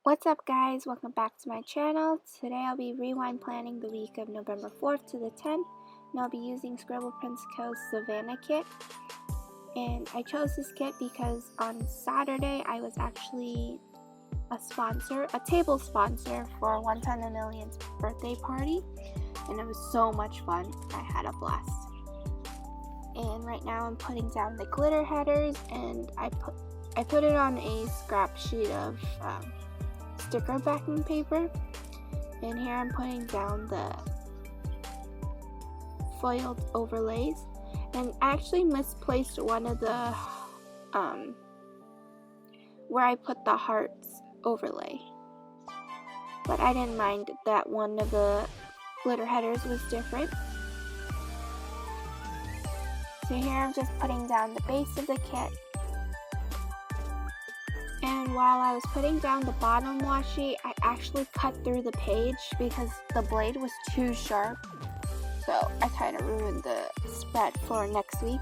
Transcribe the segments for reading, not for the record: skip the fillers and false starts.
What's up guys, welcome back to my channel. Today I'll be rewind planning the week of November 4th to the 10th, and I'll be using Scribble Prints Co. Savannah kit. And I chose this kit because on Saturday I was actually a table sponsor for One Time a Million's birthday party, and it was so much fun. I had a blast. And right now I'm putting down the glitter headers, and I put it on a scrap sheet of sticker backing paper, and here I'm putting down the foiled overlays, and I actually misplaced one of the where I put the hearts overlay, but I didn't mind that one of the glitter headers was different. So here I'm just putting down the base of the kit. And while I was putting down the bottom washi, I actually cut through the page because the blade was too sharp. So I kind of ruined the spread for next week.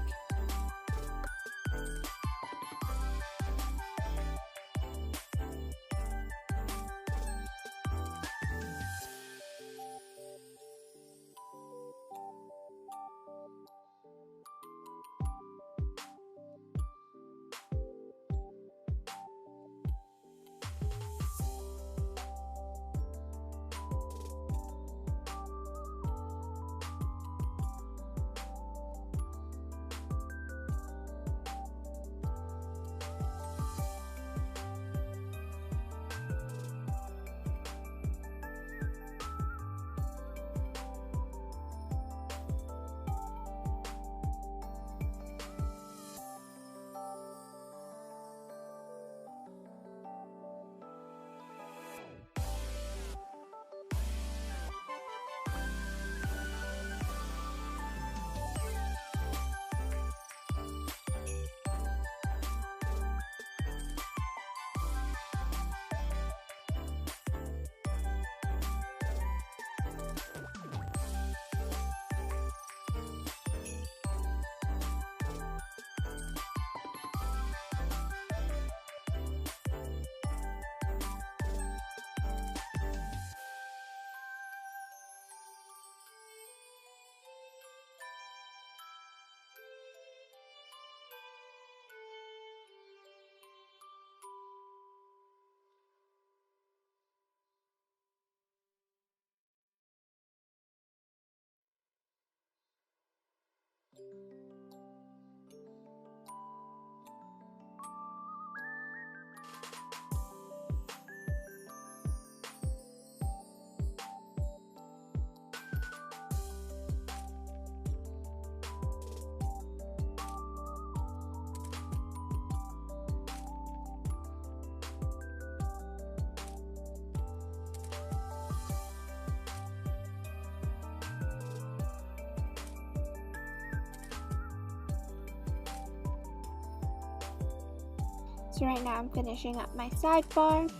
So right now I'm finishing up my sidebar,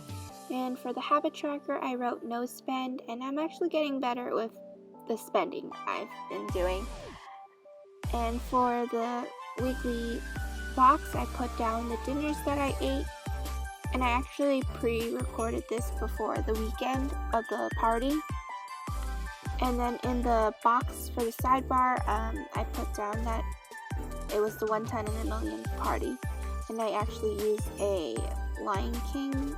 and for the habit tracker I wrote no spend, and I'm actually getting better with the spending I've been doing. And for the weekly box I put down the dinners that I ate, and I actually pre-recorded this before the weekend of the party. And then in the box for the sidebar I put down that it was the One Time in a Million party. And I actually used a Lion King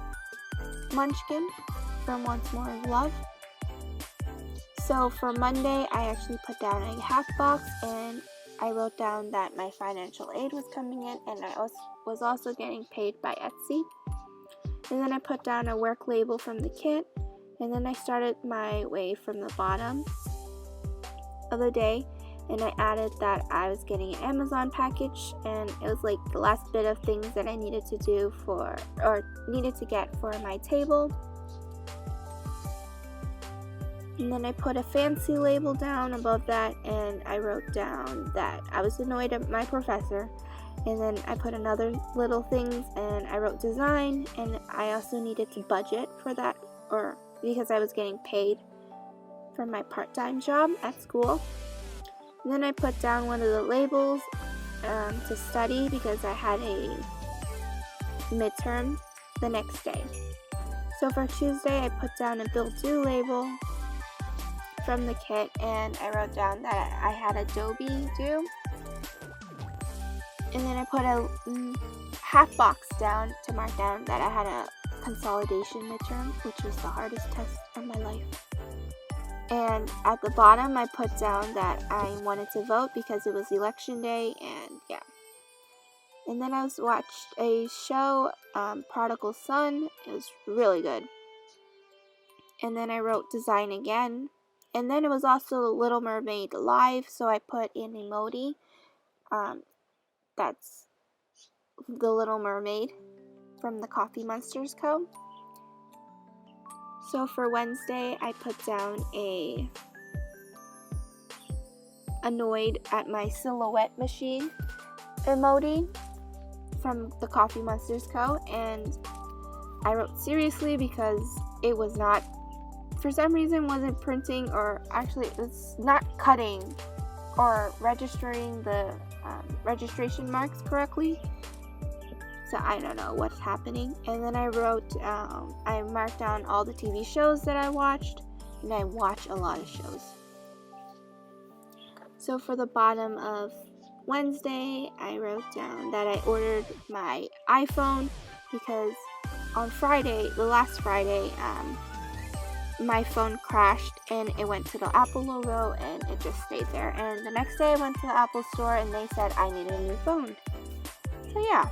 munchkin from OnceMoreWithLove. So for Monday, I actually put down a half box, and I wrote down that my financial aid was coming in, and I was also getting paid by Etsy. And then I put down a work label from the kit, and then I started my way from the bottom of the day. And I added that I was getting an Amazon package, and it was like the last bit of things that I needed to do needed to get for my table. And then I put a fancy label down above that, and I wrote down that I was annoyed at my professor. And then I put another little things, and I wrote design, and I also needed to budget for that, or because I was getting paid for my part-time job at school. And then I put down one of the labels to study because I had a midterm the next day. So for Tuesday, I put down a Bill Do label from the kit, and I wrote down that I had Adobe do. And then I put a half box down to mark down that I had a consolidation midterm, which was the hardest test of my life. And at the bottom, I put down that I wanted to vote because it was election day, and yeah. And then I watched a show, Prodigal Son. It was really good. And then I wrote design again. And then it was also Little Mermaid live, so I put an emoji. That's the Little Mermaid from the Coffee Monsterz Co. So for Wednesday, I put down a annoyed at my silhouette machine emoji from the Coffee Monsterz Co. And I wrote seriously because it was not, for some reason, wasn't printing, or actually it's not cutting or registering the registration marks correctly. So I don't know what's happening. And then I wrote, I marked down all the TV shows that I watched, and I watch a lot of shows. So for the bottom of Wednesday, I wrote down that I ordered my iPhone because on Friday, the last Friday, my phone crashed and it went to the Apple logo and it just stayed there. And the next day I went to the Apple store and they said I needed a new phone. So yeah.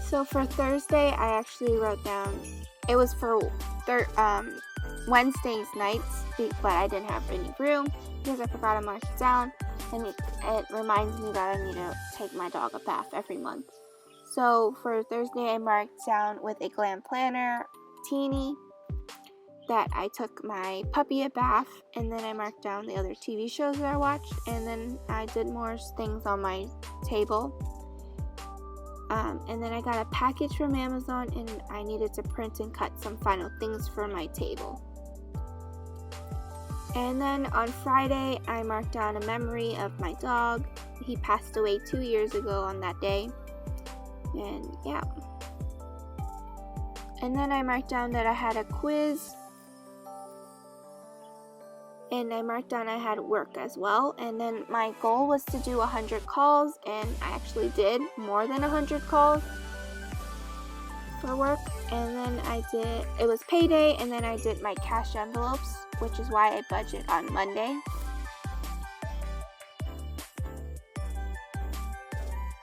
So for Thursday, I actually wrote down, it was for Wednesday's nights, but I didn't have any room because I forgot to mark it down, and it reminds me that I need to take my dog a bath every month. So for Thursday, I marked down with a Glam Planner teeny that I took my puppy a bath, and then I marked down the other TV shows that I watched, and then I did more things on my table. And then I got a package from Amazon, and I needed to print and cut some final things for my table. And then on Friday, I marked down a memory of my dog. He passed away 2 years ago on that day. And yeah. And then I marked down that I had a quiz. And I marked down I had work as well. And then my goal was to do 100 calls, and I actually did more than 100 calls for work. And then it was payday, and then I did my cash envelopes, which is why I budget on Monday.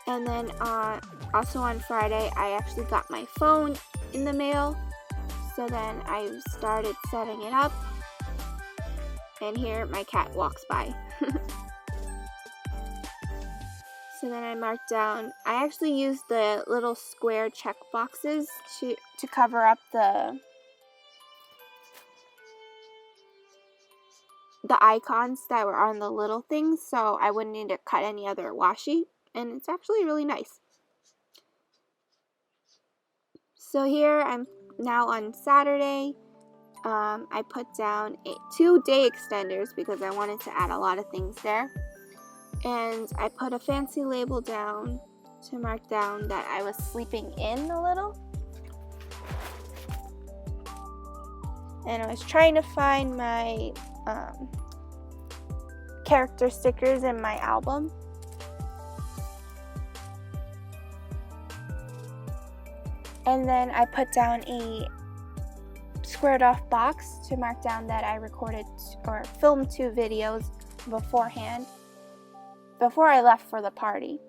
And then also on Friday, I actually got my phone in the mail. So then I started setting it up. And here my cat walks by. So then I marked down, I actually used the little square check boxes to cover up the icons that were on the little things, so I wouldn't need to cut any other washi, and it's actually really nice. So here I'm now on Saturday. I put down 2 day extenders because I wanted to add a lot of things there. And I put a fancy label down to mark down that I was sleeping in a little. And I was trying to find my character stickers in my album. And then I put down a squared off box to mark down that I recorded or filmed 2 videos beforehand, before I left for the party.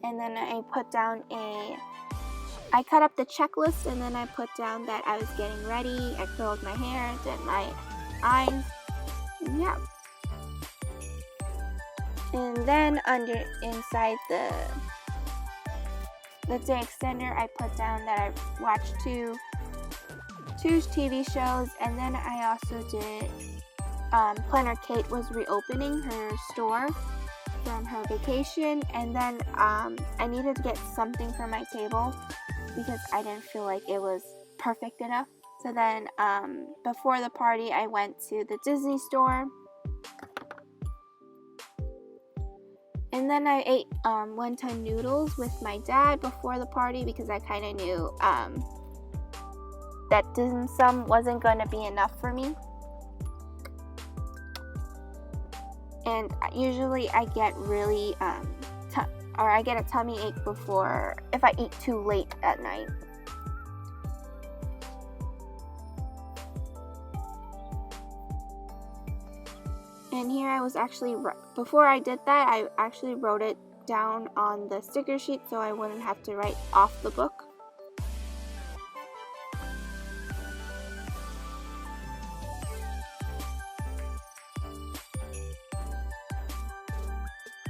And then I put down I cut up the checklist, and then I put down that I was getting ready. I curled my hair, did my eyes, and yeah. And then inside the day extender, I put down that I watched two TV shows, and then I also did Planner Kate was reopening her store from her vacation, and then I needed to get something for my table because I didn't feel like it was perfect enough. So then before the party, I went to the Disney store, And then I ate wonton noodles with my dad before the party because I kind of knew that dim sum wasn't going to be enough for me. And usually I get really, I get a tummy ache if I eat too late at night. And here I was actually, before I did that, I actually wrote it down on the sticker sheet so I wouldn't have to write off the book.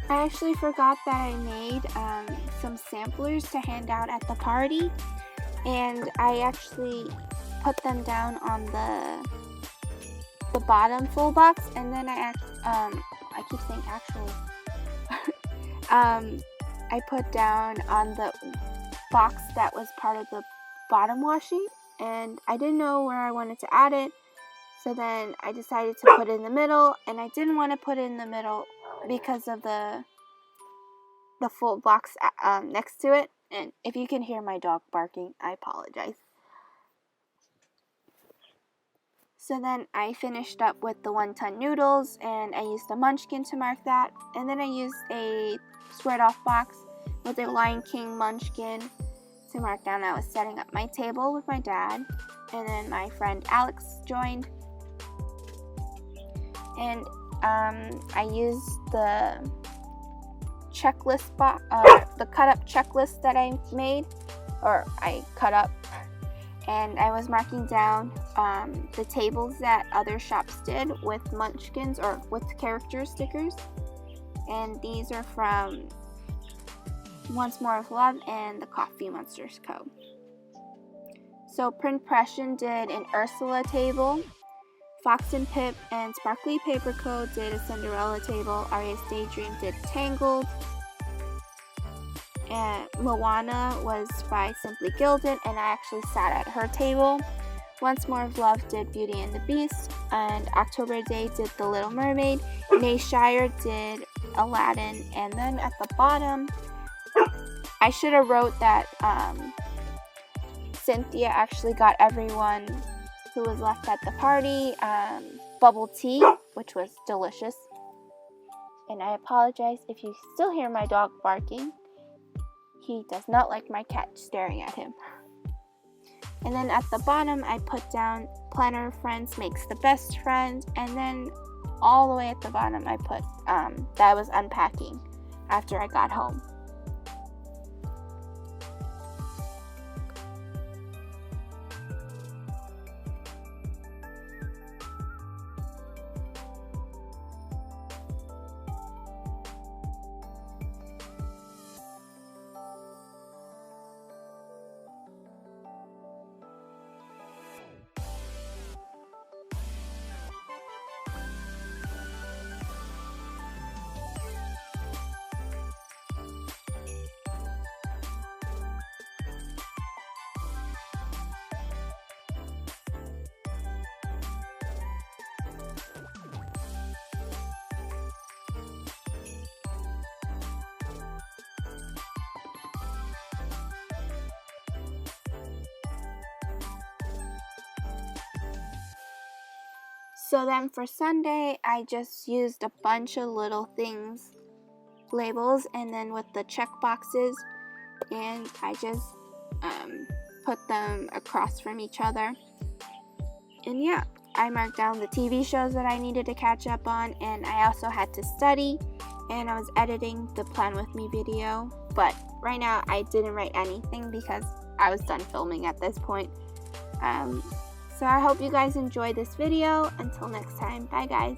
I actually forgot that I made some samplers to hand out at the party, and I actually put them down on the bottom full box, and then I keep saying actually, I put down on the box that was part of the bottom washi, and I didn't know where I wanted to add it, so then I decided to put it in the middle, and I didn't want to put it in the middle because of the full box next to it. And if you can hear my dog barking, I apologize. So then I finished up with the wonton noodles, and I used a munchkin to mark that, and then I used a squared off box with a Lion King munchkin to mark down that I was setting up my table with my dad, and then my friend Alex joined, and I used the checklist the cut up checklist that I made, or I cut up, and I was marking down the tables that other shops did with munchkins or with character stickers, and these are from OnceMoreWithLove and the Coffee Monsterz Co. So Printpression did an Ursula table, Fox and Pip and Sparkly Paper Co. did a Cinderella table, Aria's Daydream did Tangled, and Moana was by Simply Gilded, and I actually sat at her table. OnceMoreWithLove did Beauty and the Beast, and October Day did The Little Mermaid, Shire did Aladdin, and then at the bottom, I should have wrote that Cynthia actually got everyone who was left at the party bubble tea, which was delicious. And I apologize if you still hear my dog barking. He does not like my cat staring at him. And then at the bottom, I put down Planner Friends Makes the Best Friend, and then all the way at the bottom, I put that I was unpacking after I got home. So then for Sunday, I just used a bunch of little things, labels, and then with the check boxes, and I just put them across from each other. And yeah, I marked down the TV shows that I needed to catch up on, and I also had to study, and I was editing the Plan With Me video, but right now I didn't write anything because I was done filming at this point. So I hope you guys enjoyed this video. Until next time, bye guys.